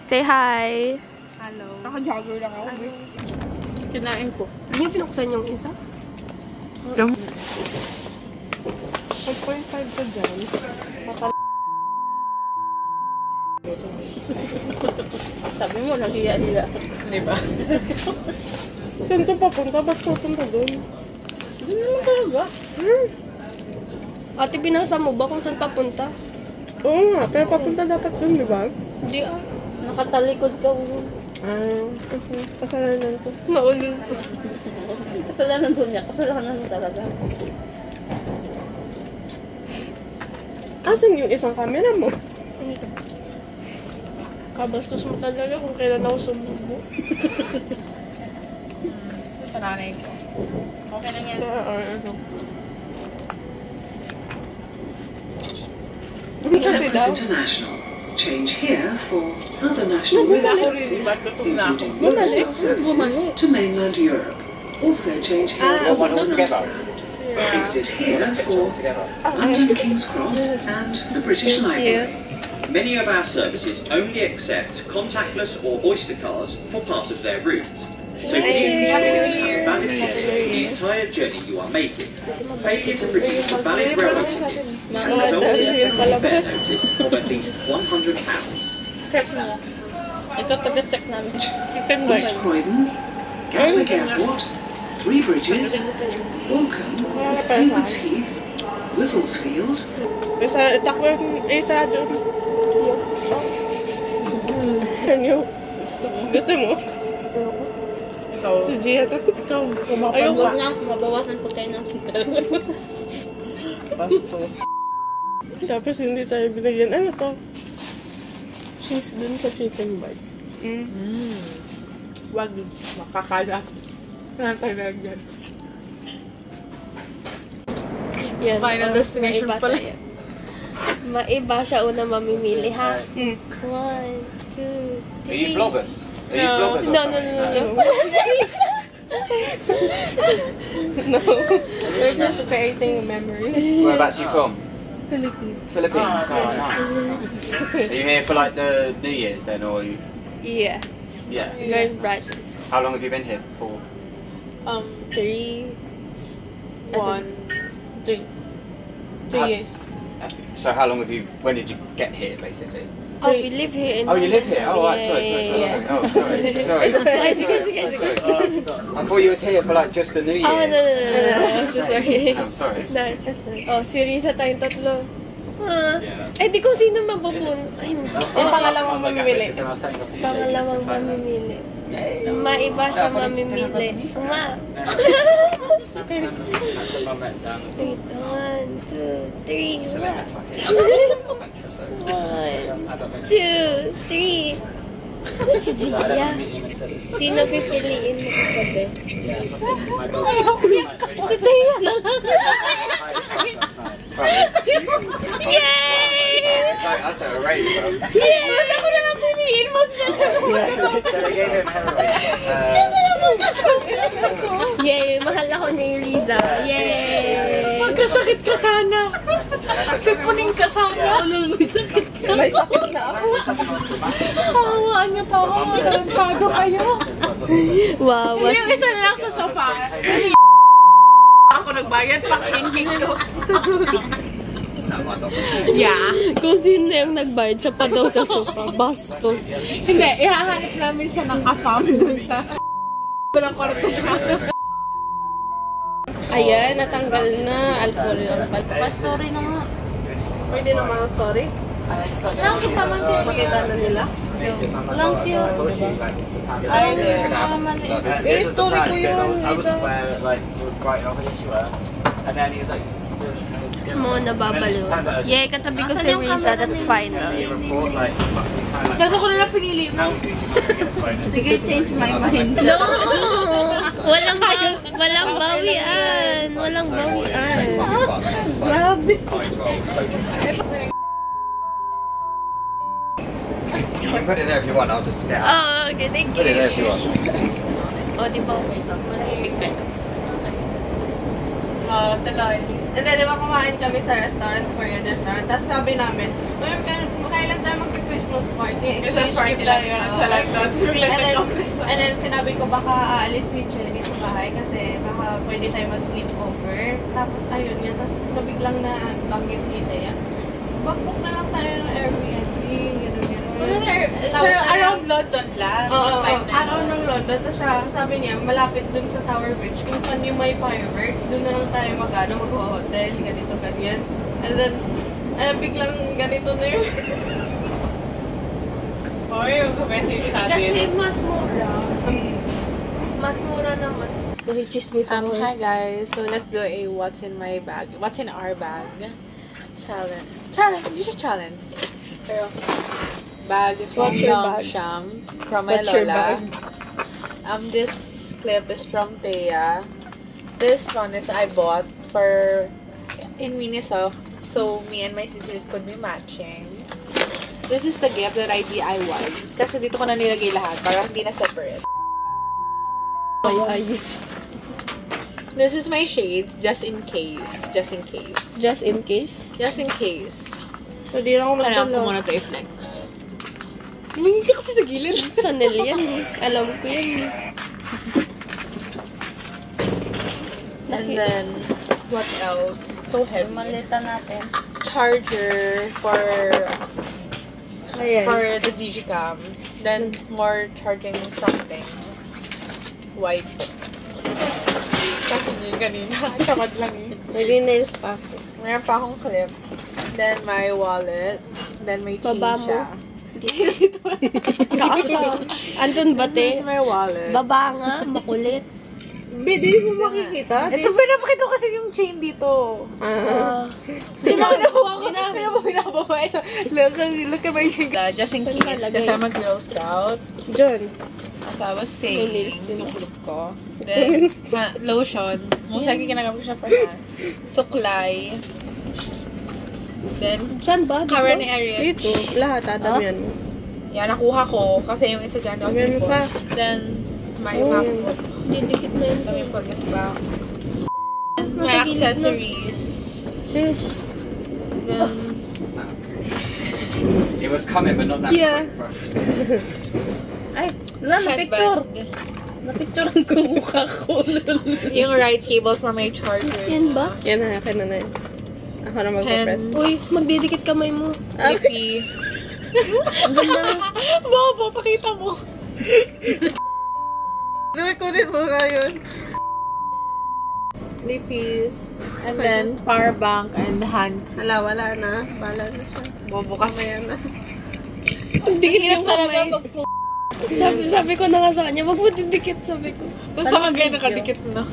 Say hi! Hello. Naka-jogger lang ako. Kinain ko. Hindi yung pinuksan yung isa? 1.5 ka dyan. Sabi mo, nahiya-hiya. Diba? Saan ka papunta? Ba't papunta doon? Hindi naman talaga. Ate, pinasa mo ba kung saan papunta? Oo nga, pero papunta dapat doon, di ba? Hindi ah. Nakatalikod ka mo. Kasalanan ko. Naulil ko. Kasalanan doon niya. Kasalanan mo talaga. Asan yung isang camera mo? Kabastos mo talaga kung kailan ako sumubo. Sa nanay ko. Okay lang yan. Kasi daw. International. Change here for other national route services, including non-stop services to mainland Europe. Also change here for overground. Exit here for London King's Cross and the British Library. Many of our services only accept contactless or Oyster cards for part of their route. So please ensure you have a valid ticket for the entire journey you are making. Failure to produce a valid railway ticket can result in a penalty fare notice of at least £100. Check mo. Ikaw taga-check namin. East Croydon, Gatwick Airport, Three Bridges, Waltham, Haywards Heath, Whittlesfield. Isa doon. Gusto mo? Si Gia to. Ayun, huwag nga. Mabawasan ko tayo ng Tapos hindi tayo binigyan. Ano to? Cheese dun sa chicken bites. Wag yun. Makakalat. Wala tayo nagyan. yan. Final destination Maiba pala. tayo. Maiba siya una mamimili, ha? 1, 2, 3. Are you vloggers? Are you vloggers or No. No. We're just creating memories. Whereabouts are you from? Philippines. Philippines. Oh, nice. Are you here for like the New Year's then, or are you? Yeah. Yeah. Very bright. How long have you been here for? 3. 1, 3. 2 years. So how long have you? When did you get here, basically? Oh, we live here in... Oh, you live here. Oh, right. Sorry. Oh, sorry. I thought you was here for like just the New Year's. Oh, no. I'm so sorry. I'm sorry. No, it's okay. Oh, serious na tayong tatlo. Eh, di ko sino mabubun. Ay, hindi. Yung pangalawang mamimili. Pangalawang mamimili. Maiba siya mamimili. Ma. Wait, 1, 2, 3. 1, 2, 3. Si Gia. Sino pipiliin mo kagabi? Ito yan. Yay! That's a race, bro. Yay! Wala ko na lang piliin mo sila. Yay! Mahal ako ni Riza. Yay! Magkasakit ka sana. Sipunin ka sana. May sakit ka. May sakit na ako. Hawaan niya pa ako. Tarantado kayo. Wow. Yung isa na lang sa sofa. Ako nagbayad pa king ko. Yeah. Kung sino yung nagbayad, siya pa daw sa sofa. Bastos. Hindi, ihahanap namin siya ng ka-farm dun sa walang kwarto siya. Ayan, natanggal na. Alcohol lang. Pa-story na nga. Pwede naman ang story? Langkit naman kung makita na nila. Langkit. Ay, mali. Eh, story ko yun. Mo nababaliw. Yay, katabi ko si Risa. That's final. Gano'n ko nalang pinili mo. Sige, change my mind. No! Walang bawian. Walang bawian. Grabe. You can put it there if you want. I'll just get out. Oh, okay, thank you. Put it there if you want. Oh, di ba? Wait lang. Malahimik ka. tuloy. And then, di ba kumain kami sa restaurant, Korean restaurant. Tapos sabi namin, kailan tayo mag-Christmas party? Christmas party lang yun. Sa London. And then, sinabi ko baka aalis si Jenny sa bahay kasi baka pwede tayo mag-sleepover. Tapos, ayun yan. Tapos, nabiglang na banggit kita yan. Mag-book na lang tayo ng Airbnb. Pero around London lang. Oo, around ng London. Tapos sabi niya, malapit dun sa Tower Bridge. Kung saan yung may fireworks, dun na lang tayo mag-hotel, ganito, ganyan. And then, biglang ganito na yun. Yung message sa atin. Kasi mas mura. Mas mura naman. Hi guys, so let's do a what's in my bag. What's in our bag? Challenge. This is a challenge. Pero, bag is from Sham, from my Lola. This clip is from Thea. This one is I bought in Miniso, so me and my sisters could be matching. This is the gift that I DIY. Kasi dito ko na nilagay lahat para hindi na separate. This is my shades, just in case. Just in case? Just in case. So, di lang ako Kailangan ko magdala. muna ito i-flex. Lumingin ka kasi sa gilid. Chanel yan eh. Alam ko yan eh. And then, what else? So heavy. Malita natin. Charger for the Digicam. Then, more charging something. White. Kasi kanina. Tamad lang eh. May nails pa. Mayroon pa akong clip. Then, my wallet. Then, may Baba mo. chisha. Kaasa. Andun ba, This te? is my wallet. Baba nga, makulit. Di mo makikita? Ito, pinapakita ko kasi yung chain dito. Pinabawa ko. Pinabawa. So, look at my chain. Just in case. Kasi I'm a Girl Scout. John. So, I was saying, yung group ko. Then, lotion. Most likely ginagamit ko siya for hand. Suklay. Then, Saan ba? Karen Ariel. Dito. Lahat, adamian mo. Yan, nakuha ko. Kasi yung isa dyan, Meron pa. Then, my MacBook. Didikit na yun. May pag-gas box. And my accessories. Sis. Then, It was coming, but not that Yeah. quick. Ay, na-picture. headband. Na-picture ang kumukha ko. Yung right cable for my charger. Yan ba? Yan na, akin na yun. Ako na magpa-press. Pens. Uy, magdidikit kamay mo. Lippy. Ang ganda na. Bobo, pakita mo. Kunin mo ngayon. Lippies. And then, power bank and hand. Wala na. Bala na siya. Bobo kasi. Ayan na. Ang dikit talaga pag Sabi ko na nga sa kanya, wag mo didikit, sabi ko. Basta magay nakadikit na.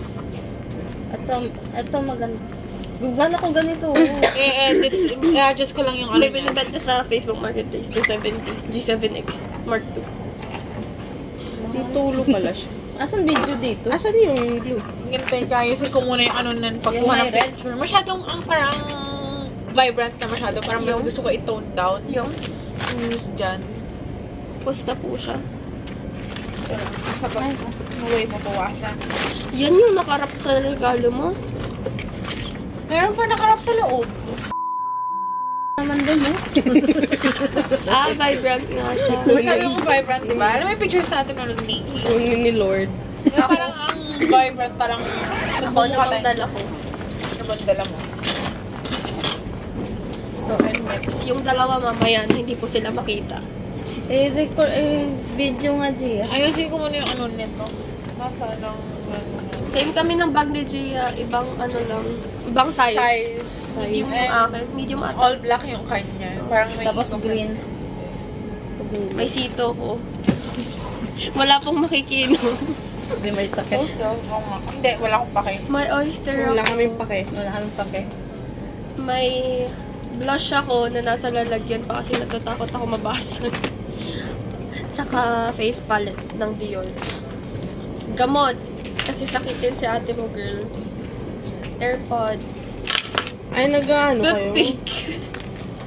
Ito maganda. Gugana ko ganito. I-edit. I-adjust ko lang yung ano niya. Binibenta sa Facebook Marketplace, 270. G7X Mark 2. Tulo pala siya. Asan video dito? Asan yung blue? Ganito ka. Ayusin ko muna yung ano nan pagkuha ng picture. Masyadong parang vibrant na masyado. Parang Yung? gusto ko i-tone down. Yung News dyan. post na po siya. Pero, sa ba? Way mabawasan. Yan yung nakarap sa regalo mo? Meron pa nakarap sa loob. Naman din eh. Vibrant nga siya. Masyadong vibrant, di ba? Alam mo yung pictures natin na Nikki? Yung ni Lord. Parang ang vibrant, parang Ako na dala ko. dala mo. So, and next. Yung dalawa mamaya, hindi po sila makita. Video nga, Gia. Ayusin ko muna yung ano nito. Nasa lang. Same kami ng bag ni Gia. Ibang ano lang. Ibang size. Medium yung akin. Medium akin. All black yung kanya. Parang may Tapos green. May sito ko. Wala pong makikinom. Kasi may sakit. Hindi, wala akong pake. May oyster ako. Wala kaming pake. May blush ako na nasa lalagyan pa kasi natatakot ako mabasag. Tsaka face palette ng Dior. Gamot. Kasi sakitin si ate mo, girl. AirPods. Ay, nag-ano kayo? Toothpick.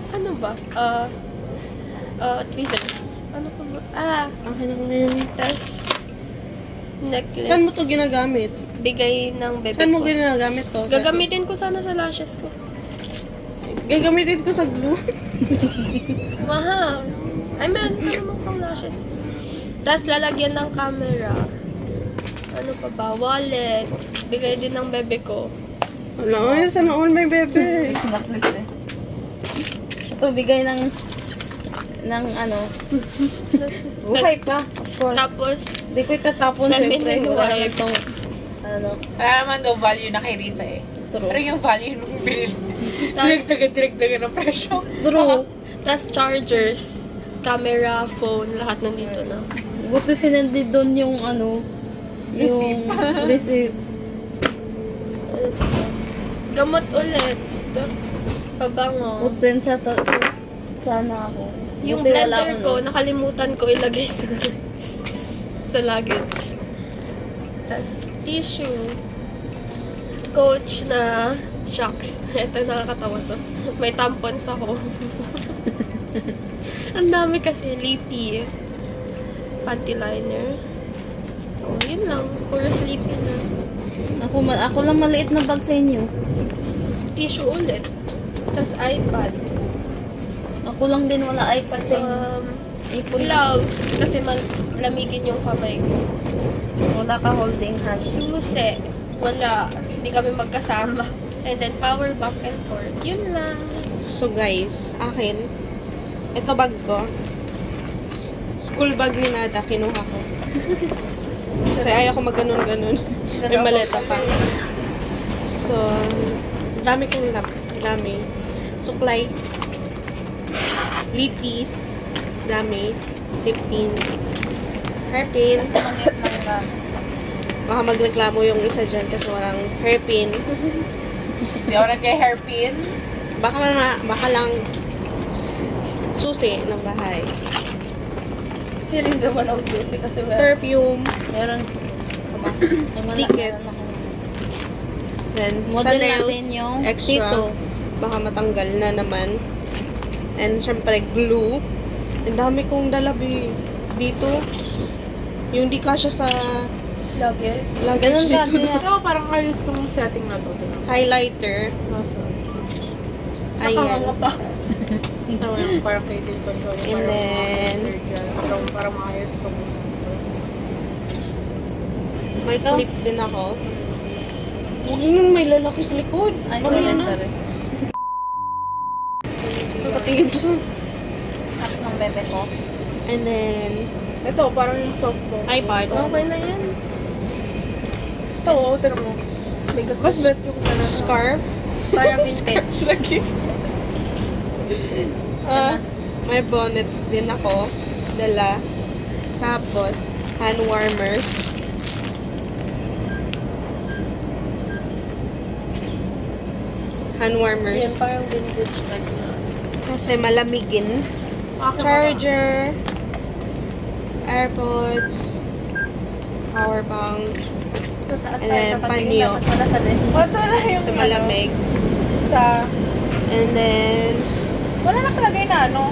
Ano ba? tweezers. Ano pa ba? Akin ako ngayon. Tas, necklace. Saan mo to ginagamit? Bigay ng bebe Saan mo ko. ginagamit to? Gagamitin ko sana sa lashes ko. Gagamitin ko sa glue. Mahal. Ay, meron pa naman pang lashes. Tapos lalagyan ng camera. Ano pa ba? Wallet. Bigay din ng bebe ko. Wala, ay, sana all my bebe. Snaplet eh. Ito, bigay ng ano. Buhay pa, of course. Tapos, Hindi ko itatapon, Feminine syempre. Wala naman wipes. itong, ano. Wala naman daw value na kay Risa eh. True. Pero yung value nung binili. Diragdagan ng presyo. True. tas chargers, camera, phone, lahat nandito na. Buti sinindi doon yung ano. Yung receipt. Gamot ulit. Pabango. Kutsensya sana ako. Yung Buti wala blender ako ko, nun. nakalimutan ko ilagay sa luggage. Tas tissue. Coach na shocks. Ito, nakakatawa to. May tampons ako. Ang dami kasi. Lippy. Panty liner. Oh, yun lang. Puro sleepy na. Ako lang maliit na bag sa inyo. Tissue ulit. Tas iPad. Ako lang din wala iPad sa inyo. Gloves. Kasi malamigin yung kamay ko. Wala ka holding hand. Susi. Wala. Hindi kami magkasama. And then, power bank and cord. Yun lang. So guys, akin, ito bag ko. School bag ni Nada, kinuha ko. Kasi ayaw ko mag-ganon-ganon. May maleta pa. So, dami kong dami. Suklay. Lippies. Dami. Lip tint. Hairpin. Baka magreklamo yung isa dyan kasi walang hairpin. Hindi ako nagka-hairpin. Baka lang susi ng bahay. Si Rinza walang susi kasi Perfume. Meron. Ticket. Then, Model sa natin nails, yung extra. dito. Baka matanggal na naman. And, syempre, glue. Ang dami kong dalabi dito. Yung di kasya sa luggage. Ganun luggage ka, dito. Tia. Ito, parang ayos tong setting na to. Highlighter. Ayan. Ito yung parang fatal control. And then, parang maayos tong may clip din ako. Huwag nung may lalaki sa likod. Ay, Ano sorry, na? sorry. Nakatingin siya. Ash ng bebe ko. And then, ito, parang yung soft phone. iPad. Okay na yan. Ito, tira mo. May Mas gusto. bet yung Scarf. Para vintage. May bonnet din ako. Dala. Tapos, hand warmers. Hand warmers. Yan, parang vintage bag na. Kasi malamigin. Charger. AirPods. Power bank. Sa taas And then, panyo. Wala sa lens. Wala na yung Sa malamig. sa... And then, Wala nakalagay na ano.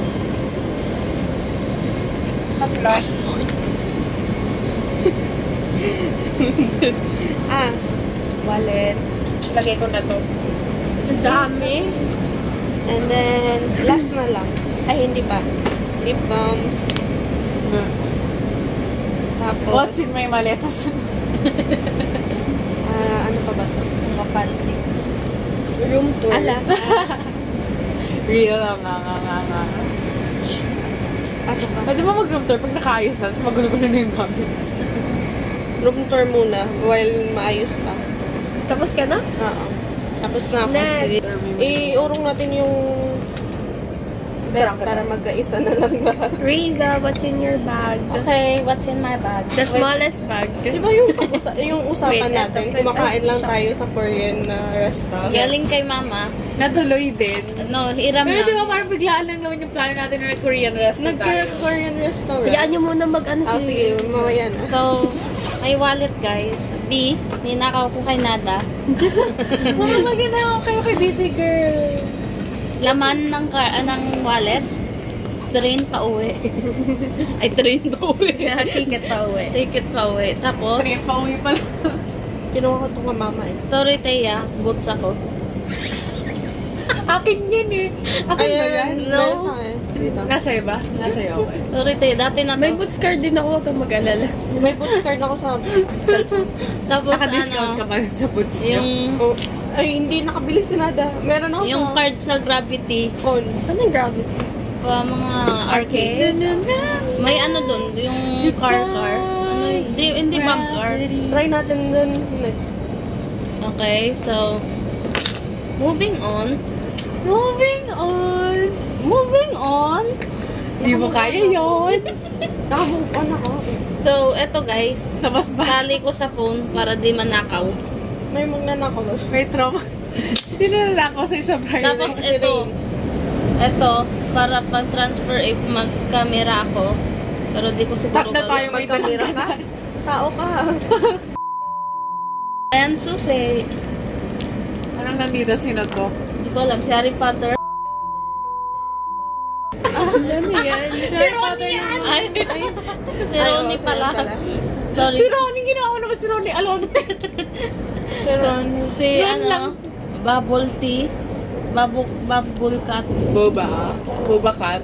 Na flash. wallet. Lagay ko na to. Ang dami. And then, last na lang. Ay, hindi pa. Lip balm. Tapos, What's in my maletas? ano pa ba ito? Mapanti. Room tour. Ala. Real nga. Pasok ka. Pwede ba mag-room tour pag nakaayos na, tapos magulo-gulo na yung gamit? Room tour muna while maayos pa. Tapos ka na? Oo. Tapos na ako. Next. Iurong natin yung para mag-gaisa na lang ba? Riza, what's in your bag? Okay, what's in my bag? The smallest bag. Di ba yung usapan Wait, natin, eto, kumakain lang siya. tayo sa Korean restaurant. Galing kay mama. Natuloy din. No, hiram Pero lang. di ba parang biglaan lang naman yung plano natin na nag-Korean restaurant tayo. Nag-Korean restaurant. Hayaan nyo muna mag-ano Sige, mamaya na. So, may wallet guys. B, ninakaw ko kay Nada. Mama, maganda ako kayo kay baby girl. Laman ng wallet. train pa uwi. Ay, train pa uwi. Ticket pa uwi. Ticket pa uwi. Tapos, Train pa uwi pala. Kinuha ko itong mama eh. sorry, Teya. Boots ako. Akin yan eh. Akin ba yan? No. Meron sa akin. Dito. Nasa'yo ba? Nasa'yo, okay. Sorry, Teya. Dati na to. May boots card din ako, huwag kang mag-alala. May boots card ako sa cellphone. Tapos, Naka-discount ka ba sa boots niyo? yung, Oh, ay, hindi nakabili si Nada. Meron ako yung sa card sa Gravity, phone. Anong gravity? mga arcade. May ano dun, yung car. Ano, hindi bank car. Try natin dun next. Okay, so, moving on. Moving on. Di mo kaya yun. Naka-move on ako. So, eto guys, Sa mas ba? tali ko sa phone para di manakaw. May magnanakaw ba? May trauma. Hindi na lang ako sa isang Friday. Tapos eto, para pag-transfer if mag-camera ako, pero di ko siguro Tatlo tayo may Magkamera ka? Tao ka. Ayan, susi. Anong nandito sinod ko? Hindi ko alam, si Harry Potter. Ano yan? Si Ronnie yan! Ay, si Ronnie pala. Sorry. Si Ronnie, ginawa ko naman si Ronnie Alonte. Si Ron. Si Bubble Tea. Bubble Cat. Boba Cat.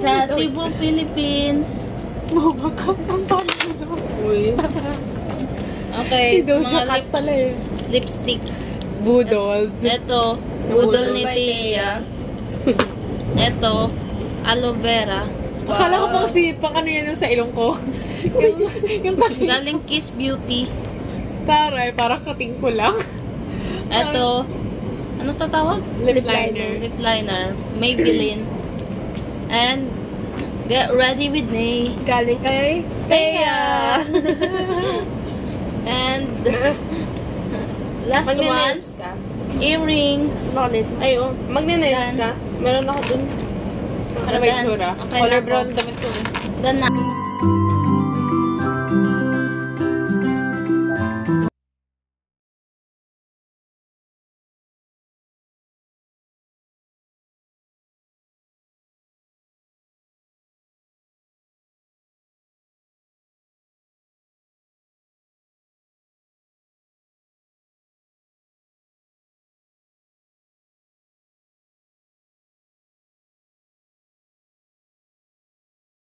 Sa Cebu, Philippines. Boba Cat. Ang paano ito? Uy. Okay, Si Doja mga Cat pala eh. lipstick. Budol. Ito, budol ni Tia. Ito, aloe vera. Akala ko pang ano yan yung sa ilong ko. yung kating. Galing Kiss Beauty. Taray, parang kating ko lang. Ito, ano tatawag? Lip liner. Lip liner. Maybelline. And, get ready with me. Galing kay Teya. And, last one, Magne-nails ka? earrings. Bakit? Ay, oh. Magne-nails ka? Meron ako dun. Ano ba yung tsura? Okay Color na brown po. damit ko. Done na.